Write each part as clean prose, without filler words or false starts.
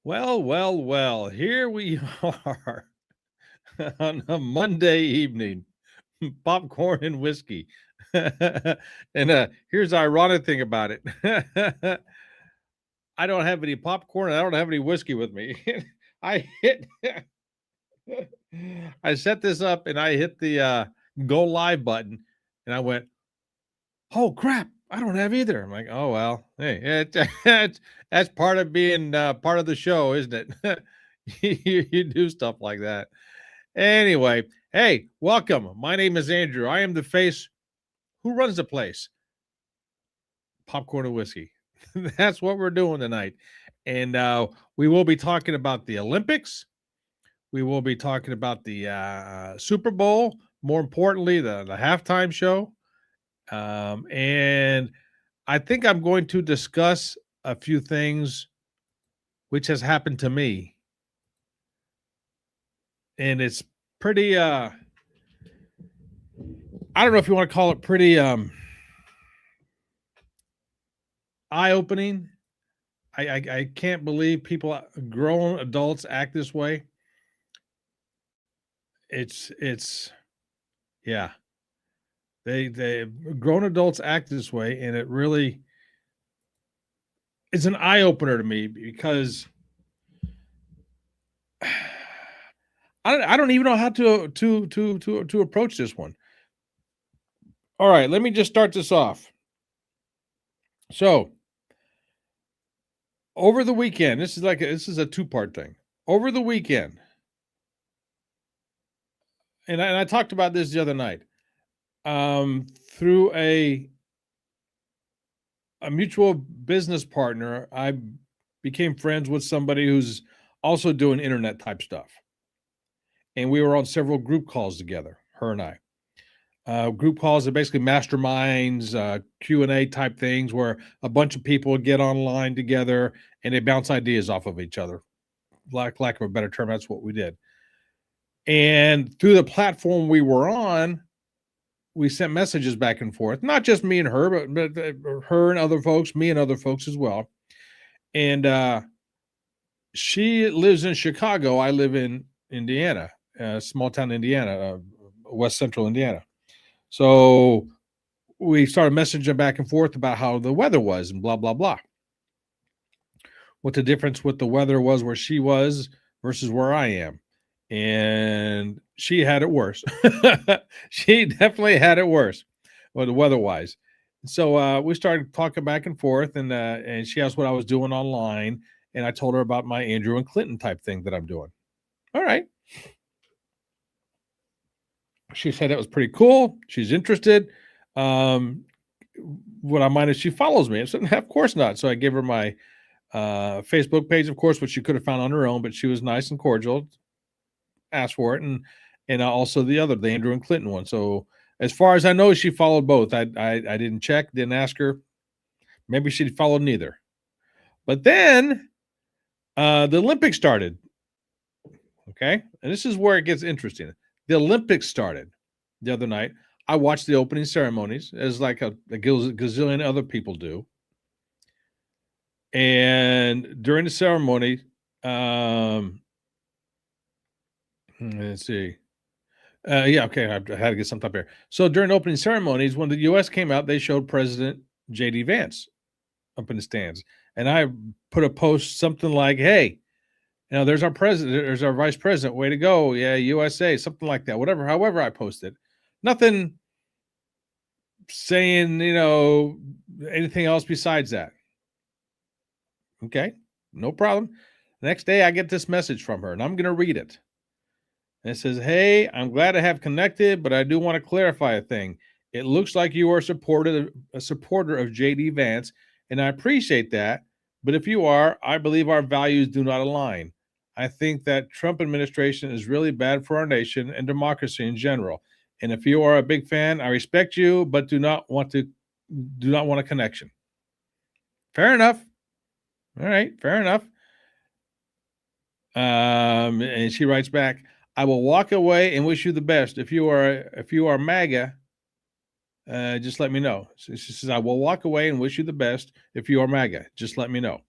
Well, here we are on a Monday evening, popcorn and whiskey. And here's the ironic thing about it. I don't have any popcorn and I don't have any whiskey with me. I hit I set this up and I hit the go live button and I went, "Oh crap, I don't have either." I'm like, "Oh well, hey, that's part of being part of the show, isn't it?" You do stuff like that. Anyway, hey, welcome. My name is Andrew. I am the face who runs the place. Popcorn and whiskey. That's what we're doing tonight. And we will be talking about the Olympics. We will be talking about the Super Bowl. More importantly, the halftime show. And I think I'm going to discuss a few things which has happened to me. And it's pretty I don't know if you want to call it pretty eye-opening. I can't believe people, grown adults, act this way. It's yeah. They grown adults act this way, and it really it's an eye opener to me because I don't even know how to approach this one. All right, let me just start this off. So over the weekend, this is a two-part thing. Over the weekend, and I talked about this the other night. Through a mutual business partner, I became friends with somebody who's also doing internet type stuff, and we were on several group calls together. Her and I. Group calls are basically masterminds, Q&A type things where a bunch of people get online together and they bounce ideas off of each other. Lack of a better term, that's what we did. And through the platform we were on, we sent messages back and forth, not just me and her, but her and other folks, me and other folks as well. And she lives in Chicago. I live in Indiana, small town Indiana, West Central Indiana. So we started messaging back and forth about how the weather was and blah, blah, blah. What the difference with the weather was where she was versus where I am. And she had it worse. She definitely had it worse, well, the weather-wise. So we started talking back and forth, and she asked what I was doing online, and I told her about my Andrew and Clinton type thing that I'm doing. All right. She said it was pretty cool. She's interested. Would I mind if she follows me? I said, of course not. So I gave her my Facebook page, of course, which she could have found on her own, but she was nice and cordial. Asked for it, and also the Andrew and Clinton one. So as far as I know, she followed both. I didn't check, didn't ask her. Maybe she followed neither. But then the Olympics started. Okay, and this is where it gets interesting. The Olympics started the other night. I watched the opening ceremonies, as like a gazillion other people do. And during the ceremony, let's see. Yeah, okay. I had to get something up here. So during opening ceremonies, when the U.S. came out, they showed President J.D. Vance up in the stands, and I put a post something like, "Hey, there's our president, there's our vice president. Way to go, yeah, USA," something like that. Whatever, however, I posted, nothing saying anything else besides that. Okay, no problem. The next day, I get this message from her, and I'm going to read it. And it says, "Hey, I'm glad to have connected, but I do want to clarify a thing. It looks like you are a supporter of J.D. Vance, and I appreciate that. But if you are, I believe our values do not align. I think that Trump administration is really bad for our nation and democracy in general. And if you are a big fan, I respect you, but do not want a connection." Fair enough. All right, fair enough. And she writes back, "I will walk away and wish you the best. If you are MAGA, just let me know." So she says, "I will walk away and wish you the best. If you are MAGA, just let me know."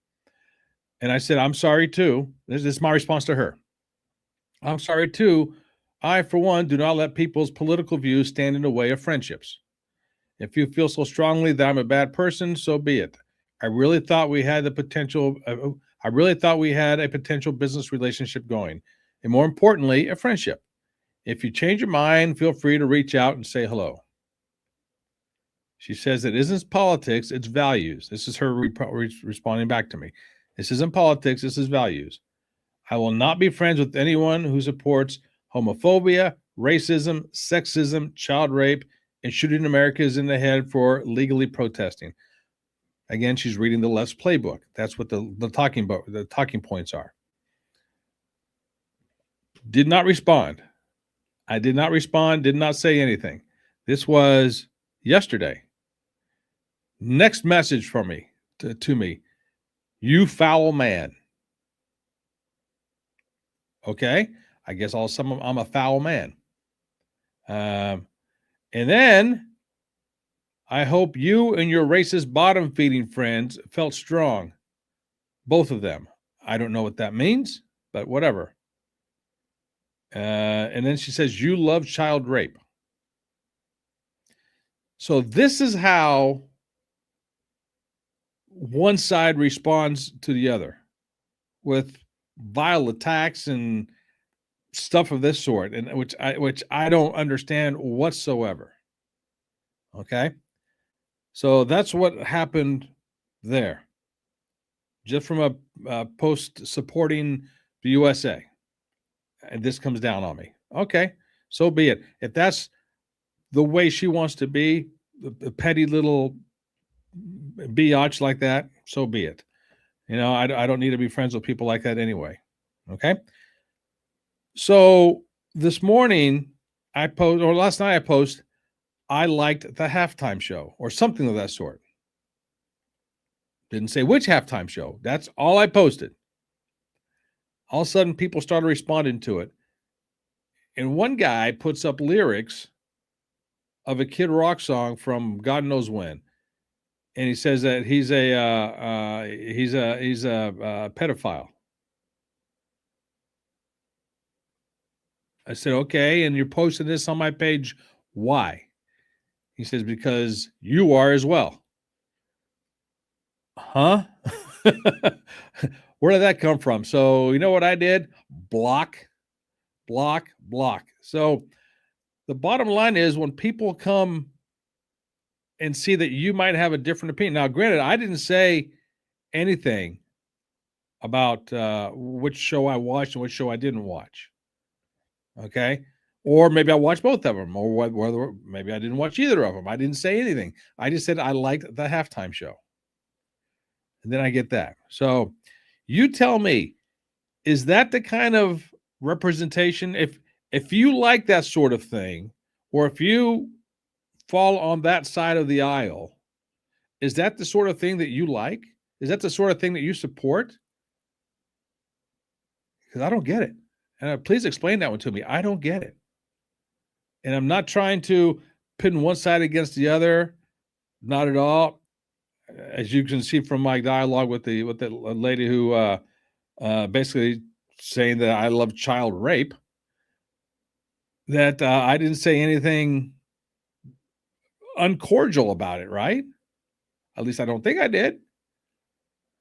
And I said, I'm sorry too. This is my response to her. I'm sorry too. I, for one, do not let people's political views stand in the way of friendships. If you feel so strongly that I'm a bad person, so be it. I really thought we had the potential. I really thought we had a potential business relationship going, and more importantly, a friendship. If you change your mind, feel free to reach out and say hello. She says it isn't politics, it's values. This is her responding back to me. This isn't politics, this is values. I will not be friends with anyone who supports homophobia, racism, sexism, child rape, and shooting Americans in the head for legally protesting. Again, she's reading the left's playbook. That's what the talking points are. Did not respond. I did not respond, did not say anything. This was yesterday. Next message from me to me. You foul man. Okay. I guess I'm a foul man. And then I hope you and your racist bottom feeding friends felt strong. Both of them. I don't know what that means, but whatever. And then she says, you love child rape. So this is how one side responds to the other with vile attacks and stuff of this sort, and which I don't understand whatsoever. Okay, so that's what happened there, just from a post supporting the USA, and this comes down on me. Okay, so be it. If that's the way she wants to be, the petty little biatch like that, so be it. I don't need to be friends with people like that anyway. Okay. So this morning last night I posted, I liked the halftime show or something of that sort. Didn't say which halftime show. That's all I posted. All of a sudden people started responding to it. And one guy puts up lyrics of a Kid Rock song from God knows when. And he says that he's a pedophile. I said, okay, and you're posting this on my page. Why? He says, because you are as well. Huh? Where did that come from? So you know what I did? Block. So the bottom line is when people come and see that you might have a different opinion. Now, granted, I didn't say anything about which show I watched and which show I didn't watch. Okay. Or maybe I watched both of them, or whether maybe I didn't watch either of them. I didn't say anything. I just said I liked the halftime show. And then I get that. So you tell me, is that the kind of representation? If you like that sort of thing, or if you fall on that side of the aisle, is that the sort of thing that you like? Is that the sort of thing that you support? Because I don't get it. And please explain that one to me. I don't get it. And I'm not trying to pin one side against the other. Not at all. As you can see from my dialogue with the lady who basically saying that I love child rape, that I didn't say anything uncordial about it, right? At least I don't think I did.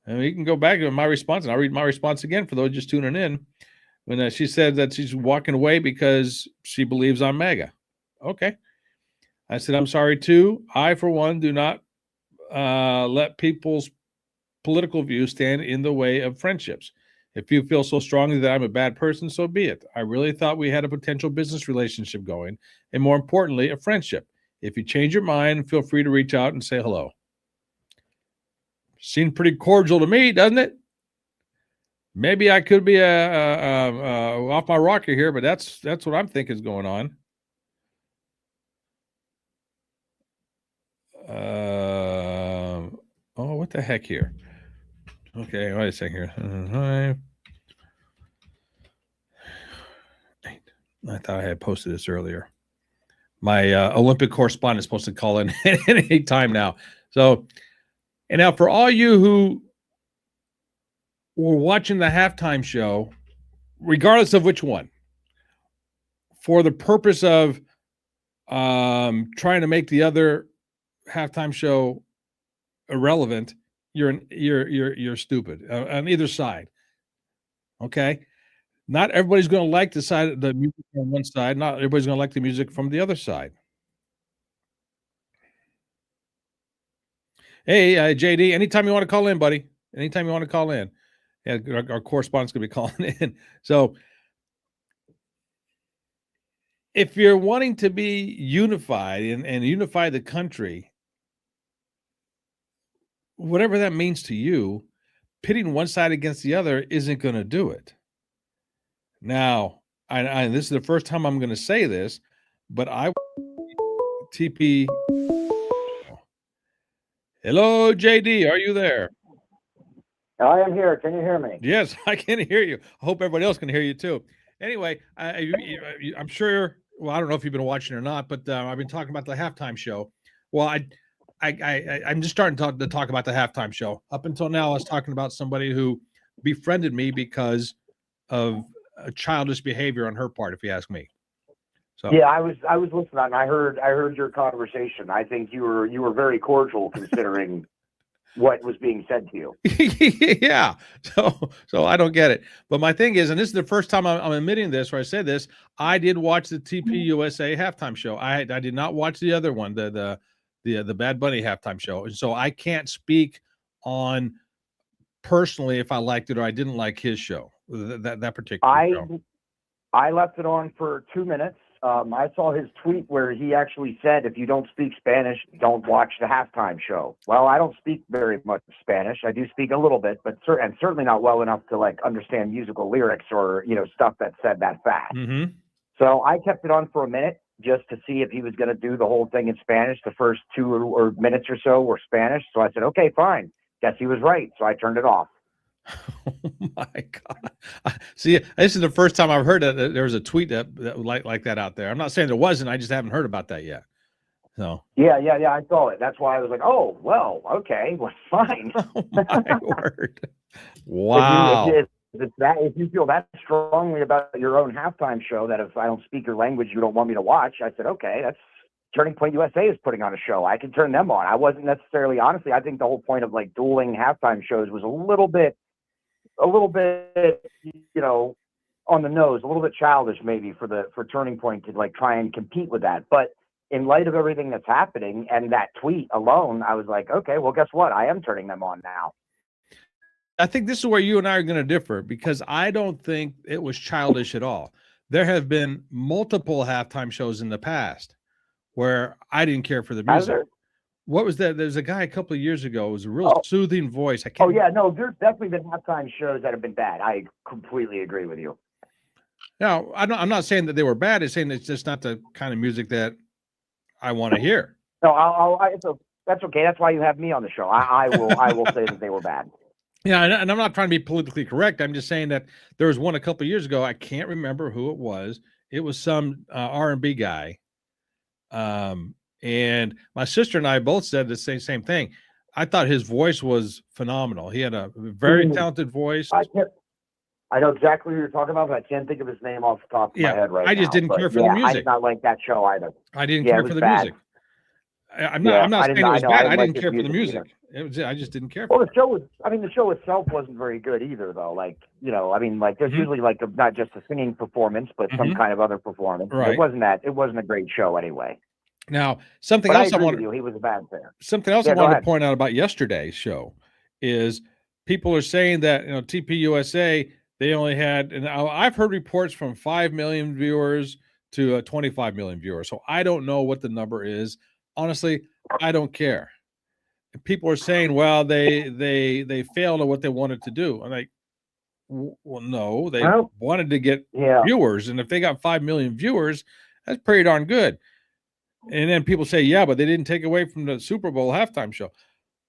And you can go back to my response, and I'll read my response again for those just tuning in. When she said that she's walking away because she believes I'm MAGA. Okay. I said, I'm sorry too. I, for one, do not let people's political views stand in the way of friendships. If you feel so strongly that I'm a bad person, so be it. I really thought we had a potential business relationship going, and more importantly, a friendship. If you change your mind, feel free to reach out and say hello. Seemed pretty cordial to me, doesn't it? Maybe I could be off my rocker here, but that's what I'm thinking is going on. What the heck here? Okay, wait a second here. I thought I had posted this earlier. My Olympic correspondent is supposed to call in at any time now. So, and now for all you who were watching the halftime show, regardless of which one, for the purpose of trying to make the other halftime show irrelevant, you're stupid on either side. Okay, not everybody's going to like the music on one side. Not everybody's going to like the music from the other side. Hey, JD, anytime you want to call in, buddy. Anytime you want to call in. Yeah, our correspondent's going to be calling in. So if you're wanting to be unified and unify the country, whatever that means to you, pitting one side against the other isn't going to do it. Now, this is the first time I'm going to say this, but TP. Hello, JD. Are you there? I am here. Can you hear me? Yes, I can hear you. I hope everybody else can hear you too. Anyway, I'm sure. Well, I don't know if you've been watching or not, but I've been talking about the halftime show. Well, I'm just starting to talk about the halftime show. Up until now, I was talking about somebody who befriended me because of a childish behavior on her part, if you ask me. So yeah, I was listening, and I heard your conversation. I think you were very cordial considering what was being said to you. Yeah. So I don't get it. But my thing is, and this is the first time I'm admitting this, where I said this, I did watch the TP USA halftime show. I did not watch the other one, the Bad Bunny halftime show. And so I can't speak on personally if I liked it or I didn't like his show, that particular show. I left it on for 2 minutes. I saw his tweet where he actually said, if you don't speak Spanish, don't watch the halftime show. Well, I don't speak very much Spanish. I do speak a little bit, but certainly not well enough to like understand musical lyrics or, stuff that's said that fast. Mm-hmm. So I kept it on for a minute just to see if he was going to do the whole thing in Spanish. The first 2 minutes or so were Spanish. So I said, okay, fine. Guess he was right. So I turned it off. Oh my God! See, this is the first time I've heard that there was a tweet that like that out there. I'm not saying there wasn't. I just haven't heard about that yet. So yeah, I saw it. That's why I was like, oh well, okay, well, fine. Oh my word! Wow. If you feel that strongly about your own halftime show that if I don't speak your language, you don't want me to watch, I said, okay, that's Turning Point USA is putting on a show. I can turn them on. I wasn't necessarily, honestly, I think the whole point of like dueling halftime shows was a little bit, on the nose, a little bit childish maybe for Turning Point to like try and compete with that. But in light of everything that's happening and that tweet alone, I was like, okay, well, guess what? I am turning them on now. I think this is where you and I are going to differ because I don't think it was childish at all. There have been multiple halftime shows in the past where I didn't care for the music. What was that? There's a guy a couple of years ago. It was a real soothing voice. There's definitely been halftime shows that have been bad. I completely agree with you. Now, I'm not saying that they were bad. I'm saying it's just not the kind of music that I want to hear. No, that's okay. That's why you have me on the show. I will say that they were bad. Yeah, and I'm not trying to be politically correct. I'm just saying that there was one a couple of years ago. I can't remember who it was. It was some R&B guy. And my sister and I both said the same thing. I thought his voice was phenomenal. He had a very talented voice. I know exactly who you're talking about, but I can't think of his name off the top of my head right now. I just didn't care for the music. I did not like that show either. I didn't care for the music. I'm not saying it was bad. I didn't care for the music. I just didn't care for it. The show itself wasn't very good either, though. There's usually not just a singing performance, but some kind of other performance. Right. It wasn't a great show anyway. Now, something else I wanted he was a bad player. Something else I wanted to point out about yesterday's show is people are saying that TP USA, they only had, and I've heard reports from 5 million viewers to 25 million viewers. So I don't know what the number is. Honestly, I don't care. People are saying, well, they failed at what they wanted to do. I'm like, well, no, they wanted to get viewers. And if they got 5 million viewers, that's pretty darn good. And then people say, yeah, but they didn't take away from the Super Bowl halftime show.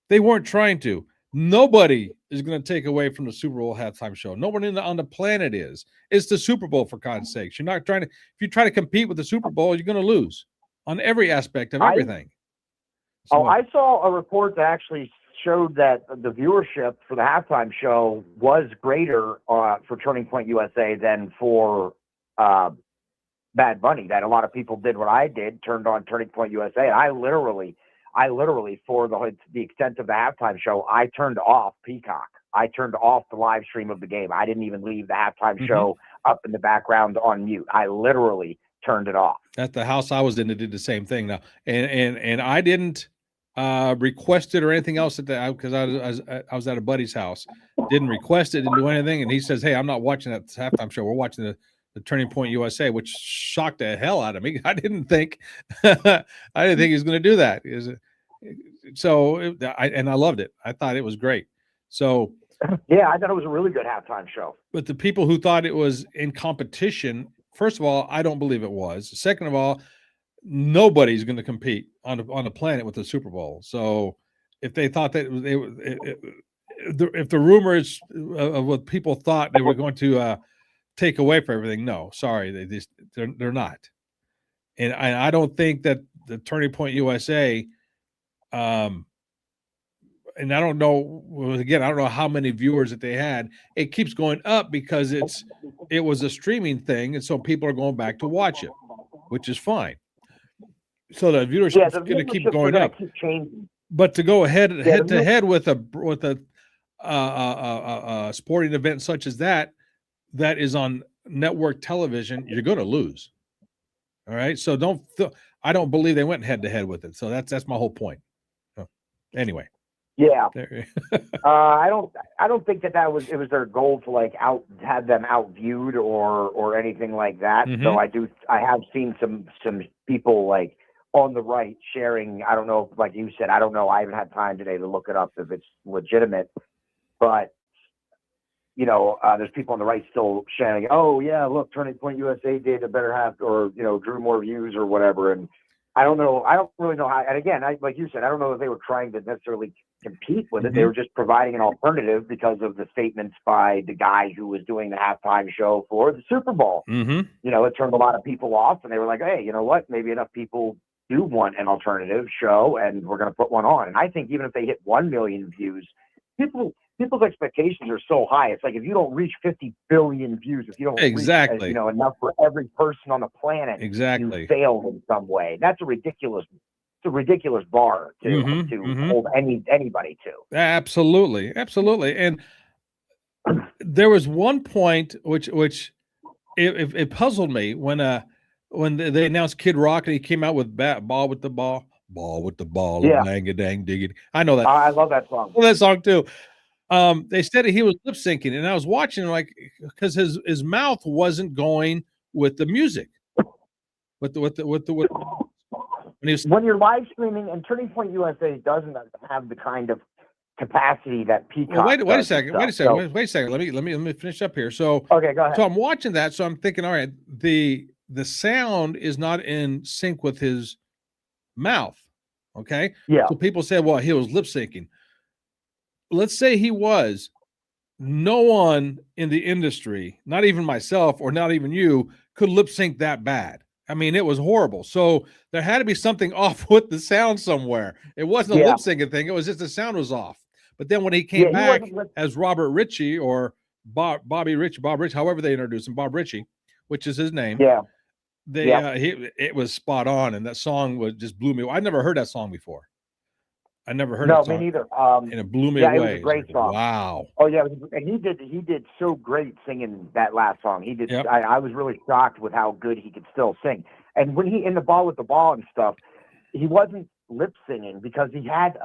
They weren't trying to. Nobody is going to take away from the Super Bowl halftime show. Nobody on the planet is. It's the Super Bowl, for God's sakes. You're not trying to, if you try to compete with the Super Bowl, you're going to lose on every aspect of everything. I saw a report that actually showed that the viewership for the halftime show was greater for Turning Point USA than for Bad Bunny. That a lot of people did what I did, turned on Turning Point USA. And I literally, for the extent of the halftime show, I turned off Peacock. I turned off the live stream of the game. I didn't even leave the halftime show up in the background on mute. I literally turned it off. At the house I was in, it did the same thing now, and I didn't request it or anything else because I was at a buddy's house. Didn't request it, didn't do anything, and he says, "Hey, I'm not watching that halftime show. We're watching the Turning Point USA," which shocked the hell out of me. I didn't think he was going to do that. I loved it. I thought it was great. So yeah, I thought it was a really good halftime show. But the people who thought it was in competition, first of all, I don't believe it was. Second of all, nobody's going to compete on the planet with the Super Bowl. So if they thought that if the rumors of what people thought they were going to take away from everything, no, sorry, they're not. And I don't think that the Turning Point USA, and I don't know, again, I don't know how many viewers that they had. It keeps going up because it was a streaming thing, and so people are going back to watch it, which is fine. So the viewership is going to keep going up. Keep changing. But to go head to head with a sporting event such as that is on network television, you're going to lose. All right, so I don't believe they went head to head with it. So that's my whole point. So, anyway. Yeah, I don't think that it was their goal to have them outviewed or anything like that. Mm-hmm. So I have seen some people on the right sharing. I don't know, like you said, I don't know. I haven't had time today to look it up if it's legitimate, but there's people on the right still sharing. Oh yeah, look, Turning Point USA did a better half, or drew more views or whatever. And I don't know. I don't really know how. And again, like you said, I don't know if they were trying to necessarily compete with it. They were just providing an alternative because of the statements by the guy who was doing the halftime show for the Super Bowl. Mm-hmm. It turned a lot of people off, and they were like, hey, you know what? Maybe enough people do want an alternative show, and we're going to put one on. And I think even if they hit 1 million views, people's expectations are so high. It's like if you don't reach 50 billion views, if you don't reach, enough for every person on the planet, you failed in some way. That's a ridiculous bar to hold anybody to. Absolutely. And there was one point which it puzzled me when they announced Kid Rock and he came out with ball with the ball, yeah, dang dang diggity. I know that. I love that song. I love that song too. They said he was lip syncing, and I was watching because his mouth wasn't going with the music. When you're live streaming, and Turning Point USA doesn't have the kind of capacity that Peacock. Well, wait a second. Let me finish up here. So okay, go ahead. So I'm watching that. So I'm thinking, all right, the sound is not in sync with his mouth. Okay. Yeah. So people say, well, he was lip syncing. Let's say he was. No one in the industry, not even myself or not even you, could lip sync that bad. I mean, it was horrible. So there had to be something off with the sound somewhere. It wasn't a lip syncing thing. It was just the sound was off. But then when he came back as Robert Ritchie or Bob Ritchie, however they introduced him, Bob Ritchie, which is his name. Yeah. It was spot on. And that song just blew me away. I'd never heard that song before. I never heard that song. No, me neither. And it blew me away. It was a great song. Wow. Oh yeah, and he did so great singing that last song. He did. Yep. I was really shocked with how good he could still sing. And when he in the ball with the ball and stuff, he wasn't lip singing because he had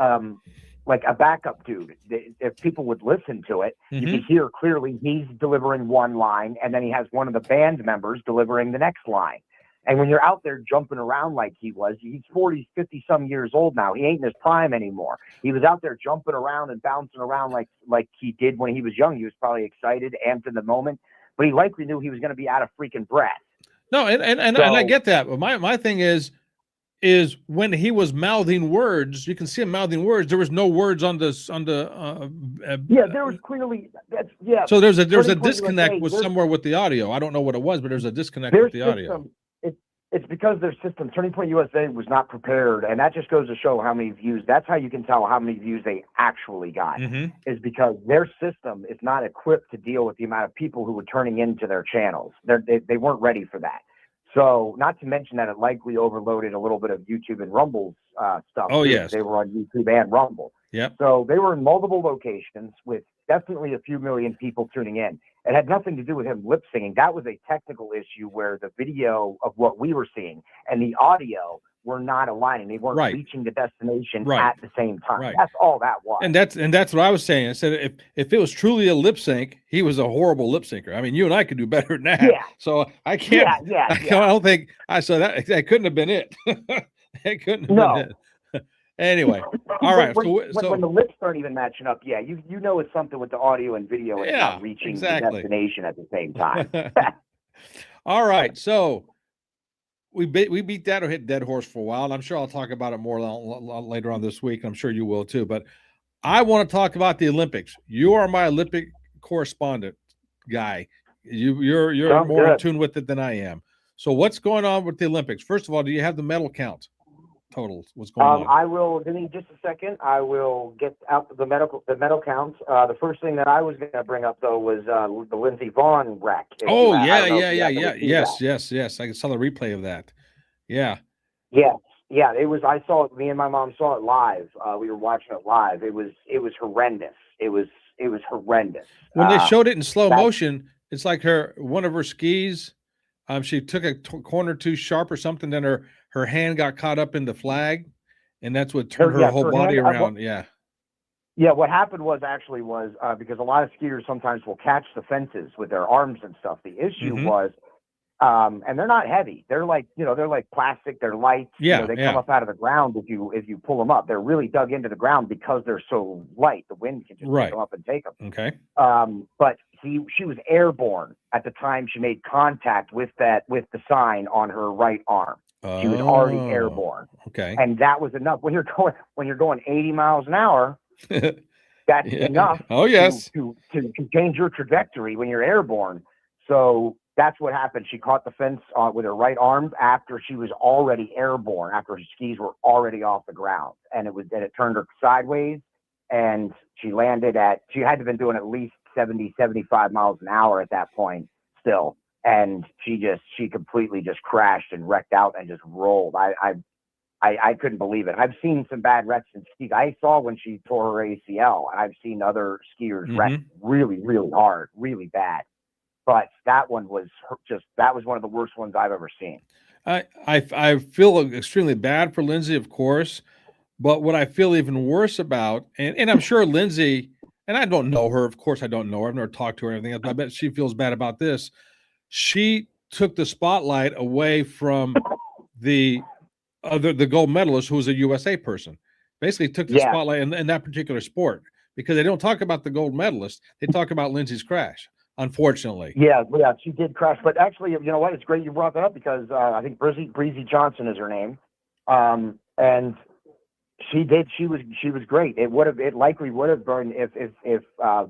like a backup dude. If people would listen to it, you could hear clearly he's delivering one line, and then he has one of the band members delivering the next line. And when you're out there jumping around like he was, he's 40, 50 some years old now. He ain't in his prime anymore. He was out there jumping around and bouncing around like he did when he was young. He was probably excited, amped in the moment, but he likely knew he was going to be out of freaking breath. No, and I get that. But my thing is when he was mouthing words, you can see him mouthing words. There was no words on the there was clearly So there's a disconnect with somewhere with the audio. I don't know what it was, but there's a disconnect with the audio. It's because their system, Turning Point USA, was not prepared, and that just goes to show how many views. That's how you can tell how many views they actually got, is because their system is not equipped to deal with the amount of people who were turning into their channels. They weren't ready for that. So, not to mention that it likely overloaded a little bit of YouTube and Rumble's stuff. Oh, too. yes. They were on YouTube and Rumble. Yep. So they were in multiple locations with definitely a few million people tuning in. It had nothing to do with him lip singing. That was a technical issue where the video of what we were seeing and the audio were not aligning. They weren't reaching the destination at the same time. That's all that was. And that's what I was saying. I said if it was truly a lip sync, he was a horrible lip syncer. I mean, you and I could do better than that. Yeah. So I can't. I don't think I saw that. That couldn't have been it. It couldn't have been it. Anyway, all right. When the lips aren't even matching up, you know it's something with the audio and video and it's not reaching the destination at the same time. All right, so we beat that or hit dead horse for a while, and I'm sure I'll talk about it more later on this week. I'm sure you will too. But I want to talk about the Olympics. You are my Olympic correspondent guy. You're more in tune with it than I am. So what's going on with the Olympics? First of all, do you have the medal count? Totals. What's going on? I will. Give me just a second. I will get out the medal counts. The first thing that I was going to bring up though was the Lindsey Vonn wreck. Oh yeah. Yes. I saw the replay of that. Yeah. Yeah. It was. I saw it. Me and my mom saw it live. We were watching it live. It was horrendous. It was horrendous. When they showed it in slow motion, it's like one of her skis. She took a corner too sharp or something. Then her hand got caught up in the flag, and that's what turned her whole body around. Yeah. What happened was because a lot of skiers sometimes will catch the fences with their arms and stuff. The issue was, and they're not heavy. They're like plastic. They're light. Yeah. They come up out of the ground if you pull them up. They're really dug into the ground because they're so light. The wind can just pick them up and take them. Okay. But she was airborne at the time she made contact with the sign on her right arm. She was already airborne. Okay. And that was enough. When you're going 80 miles an hour, that's enough. Oh yes. To change your trajectory when you're airborne. So that's what happened. She caught the fence with her right arm after she was already airborne, after her skis were already off the ground, and it turned her sideways, and she landed she had to have been doing at least 70, 75 miles an hour at that point still. And she completely just crashed and wrecked out and just rolled. I couldn't believe it. I've seen some bad wrecks in skis. I saw when she tore her ACL, and I've seen other skiers wreck really, really hard, really bad. But that one was one of the worst ones I've ever seen. I feel extremely bad for Lindsey, of course, but what I feel even worse about, and I'm sure Lindsey, and I don't know her, of course I don't know her, I've never talked to her or anything else, but I bet she feels bad about this. She took the spotlight away from the gold medalist, who was a USA person. Basically took the spotlight in that particular sport, because they don't talk about the gold medalist. They talk about Lindsey's crash, unfortunately. Yeah, she did crash. But actually, you know what? It's great you brought that up, because I think Breezy Johnson is her name. And she was great. It likely would have been if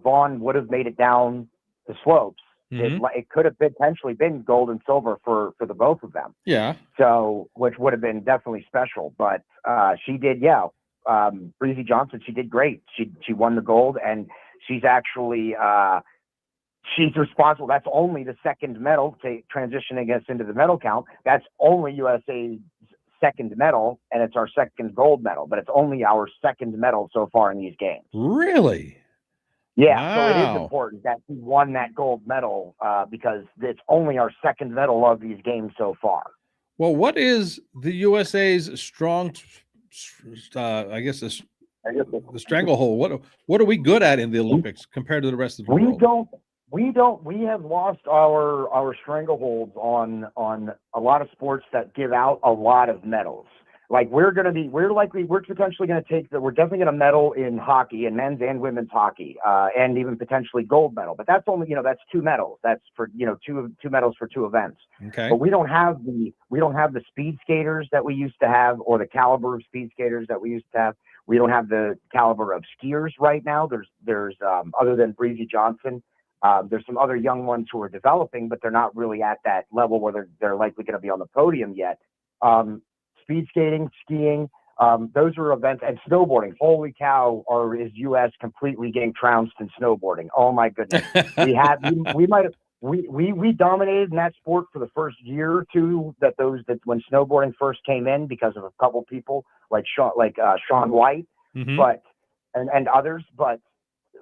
Vaughn would have made it down the slopes. It could have potentially been gold and silver for the both of them. Yeah. So, which would have been definitely special. But she did, Breezy Johnson, she did great. She won the gold, and she's actually she's responsible. That's only the second medal, transitioning us into the medal count. That's only USA's second medal, and it's our second gold medal. But it's only our second medal so far in these games. Really? Yeah, wow. So it is important that he won that gold medal because it's only our second medal of these games so far. Well, what is the USA's strong, I guess, the stranglehold? What are we good at in the Olympics compared to the rest of the world? We have lost our strangleholds on a lot of sports that give out a lot of medals. Like we're potentially going to we're definitely going to medal in hockey, in men's and women's hockey, and even potentially gold medal. But that's only, that's 2 medals. That's for, two medals for 2 events. Okay. But we don't have the speed skaters that we used to have, or the caliber of speed skaters that we used to have. We don't have the caliber of skiers right now. There's other than Breezy Johnson, There's some other young ones who are developing, but they're not really at that level where they're likely going to be on the podium yet. Speed skating, skiing, those are events, and snowboarding. Holy cow, is U.S. completely getting trounced in snowboarding? Oh my goodness, we dominated in that sport for the first year or two. That when snowboarding first came in, because of a couple people like Shaun White, but and others, but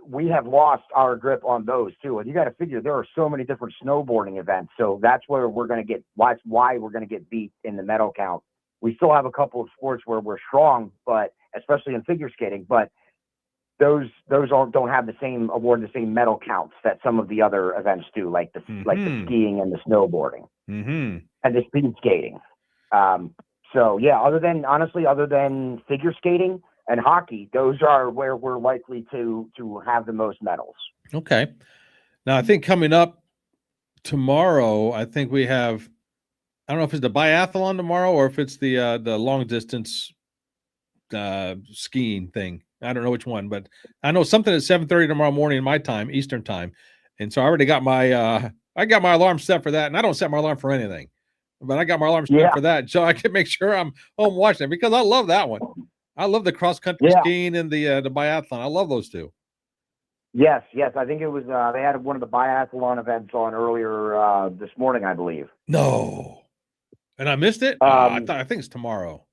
we have lost our grip on those too. And you got to figure there are so many different snowboarding events. So that's where we're going to get, why we're going to get beat in the medal count. We still have a couple of sports where we're strong, but especially in figure skating, but those don't have the same medal counts that some of the other events do, like the skiing and the snowboarding and the speed skating. So yeah, other than figure skating and hockey, those are where we're likely to have the most medals. Okay. Now, I think coming up tomorrow, I think we have, I don't know if it's the biathlon tomorrow or if it's the long distance skiing thing. I don't know which one, but I know something at 7:30 tomorrow morning, my time, Eastern time. And so I already got my alarm set for that. And I don't set my alarm for anything, but I got my alarm set for that. So I can make sure I'm home watching it, because I love that one. I love the cross country skiing and the biathlon. I love those two. Yes. I think it was they had one of the biathlon events on earlier this morning, I believe. No, and I missed it. I think it's tomorrow.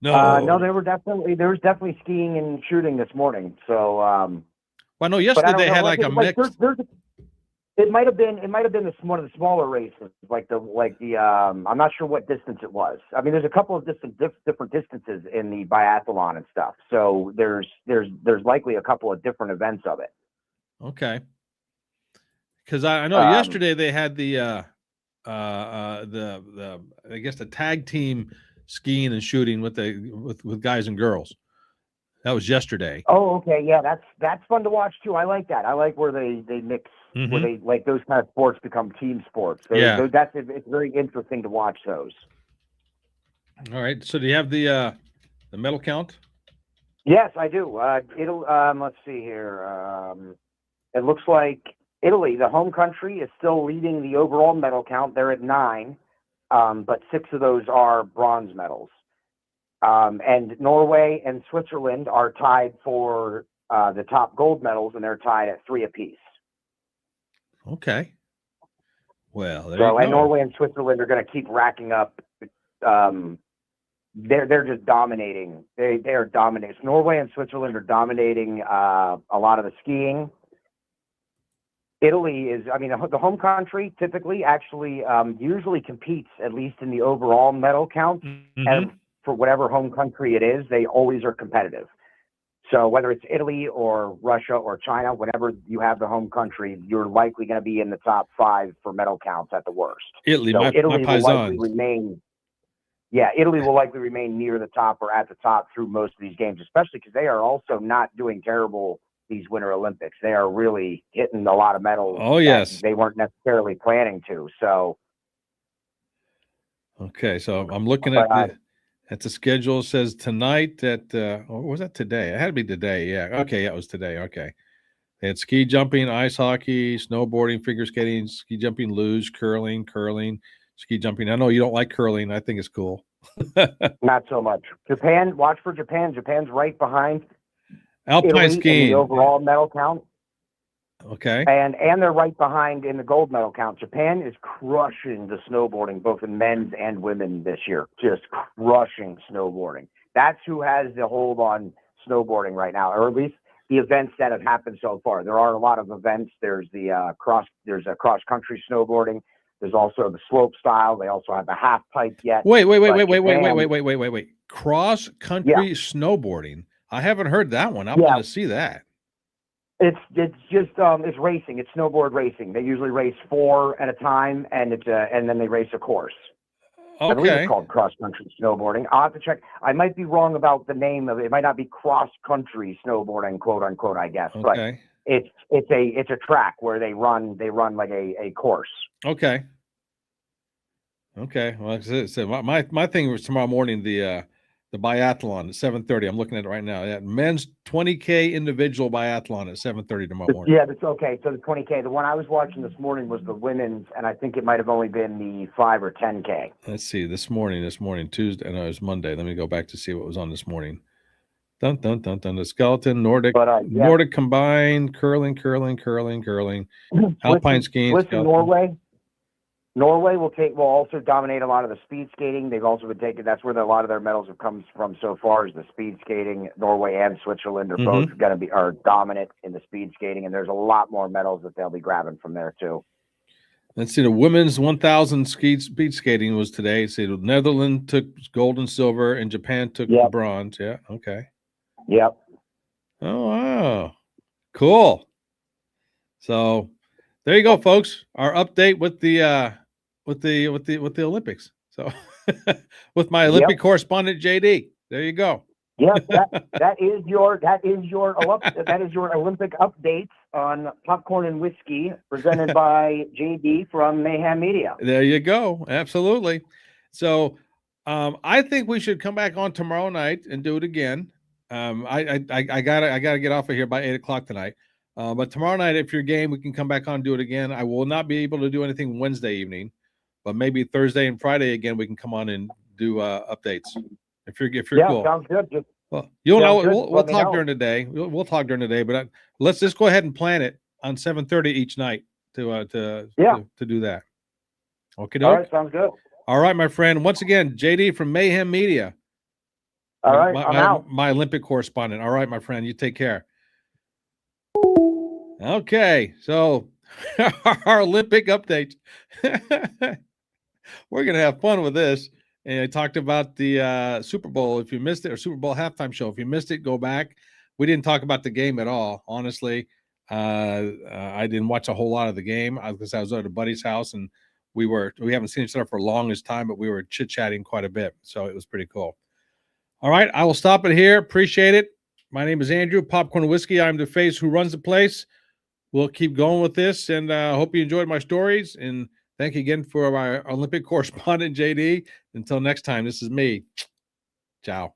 No, there was definitely skiing and shooting this morning. So, well, I know yesterday they had like a mix. It might have been one of the smaller races, like the I'm not sure what distance it was. I mean, there's a couple of different distances in the biathlon and stuff. So there's likely a couple of different events of it. Okay. Because I know yesterday they had the I guess the tag team skiing and shooting with guys and girls. That was yesterday. Oh, okay, yeah, that's fun to watch too. I like that. I like where they mix, where they like those kind of sports become team sports. It's very interesting to watch those. All right. So do you have the medal count? Yes, I do. Let's see here. It looks like Italy, the home country, is still leading the overall medal count. They're at 9, but 6 of those are bronze medals. And Norway and Switzerland are tied for the top gold medals, and they're tied at 3 apiece. Okay. Well, and Norway and Switzerland are going to keep racking up. They're just dominating. They are dominating. Norway and Switzerland are dominating a lot of the skiing. Italy is, the home country typically actually usually competes at least in the overall medal count, and for whatever home country it is, they always are competitive. So whether it's Italy or Russia or China, whenever you have the home country, you're likely going to be in the top 5 for medal counts at the worst. Italy, so my Italy will likely paisans. remain. Yeah, Italy will likely remain near the top or at the top through most of these games, especially because they are also not doing terrible these Winter Olympics. They are really hitting a lot of medals. Oh, yes. They weren't necessarily planning to. So. Okay, so I'm looking at the schedule. It says tonight at or was that today? It had to be today. Yeah. Okay, it was today. Okay. They had ski jumping, ice hockey, snowboarding, figure skating, ski jumping, luge, curling, ski jumping. I know you don't like curling. I think it's cool. Not so much. Japan, watch for Japan. Japan's right behind alpine Italy skiing in the overall medal count. Okay. And they're right behind in the gold medal count. Japan is crushing the snowboarding, both in men's and women this year. Just crushing snowboarding. That's who has the hold on snowboarding right now, or at least the events that have happened so far. There are a lot of events. There's cross country snowboarding. There's also the slope style. They also have the half pipe yet. Wait. Cross country snowboarding. I haven't heard that one. I'm going to see that. It's it's racing. It's snowboard racing. They usually race 4 at a time, and then they race a course. Okay. I believe it's called cross country snowboarding. I'll have to check. I might be wrong about the name of it. It might not be cross country snowboarding, quote unquote, I guess. Okay. But it's a track where they run like a course. Okay. Well, so my thing was tomorrow morning. The biathlon at 7:30. I'm looking at it right now. Yeah, men's 20K individual biathlon at 7:30 tomorrow morning. Yeah, that's okay. So the 20K. The one I was watching this morning was the women's, and I think it might have only been the 5 or 10K. Let's see. This morning, Tuesday. No, it was Monday. Let me go back to see what was on this morning. Dun dun dun dun. The skeleton, Nordic, But Nordic combined, curling, alpine skiing, Swiss and Norway. Norway will also dominate a lot of the speed skating. They've also been taking. That's where a lot of their medals have come from so far. Is the speed skating. Norway and Switzerland are both going to are dominant in the speed skating, and there's a lot more medals that they'll be grabbing from there too. Let's see. The women's 1,000 speed skating was today. See, the Netherlands took gold and silver, and Japan took bronze. Yeah. Okay. Yep. Oh wow. Cool. So there you go, folks. Our update with the Olympics. So with my Olympic correspondent JD. There you go. Yes, that is your Olympic update on Popcorn and Whiskey, presented by JD from Mayhem Media. There you go. Absolutely. So I think we should come back on tomorrow night and do it again. I gotta get off of here by 8:00 tonight. But tomorrow night, if you're game, we can come back on and do it again. I will not be able to do anything Wednesday evening, but maybe Thursday and Friday again we can come on and do updates. If you're cool. Sounds good. Well, we'll talk during the day. We'll talk during the day, but let's just go ahead and plan it on 7:30 each night to do that. Okay. All right, sounds good. All right, my friend. Once again, JD from Mayhem Media. All right, I'm out. My Olympic correspondent. All right, my friend. You take care. Okay, so our Olympic update. We're gonna have fun with this. And I talked about the Super Bowl. If you missed it, or Super Bowl halftime show, if you missed it, go back. We didn't talk about the game at all, honestly. I didn't watch a whole lot of the game because I was at a buddy's house, and we haven't seen each other for the longest time, but we were chit-chatting quite a bit, so it was pretty cool. All right, I will stop it here. Appreciate it. My name is Andrew, Popcorn Whiskey. I'm the face who runs the place. We'll keep going with this, and I hope you enjoyed my stories, and thank you again for our Olympic correspondent, JD. Until next time, this is me. Ciao.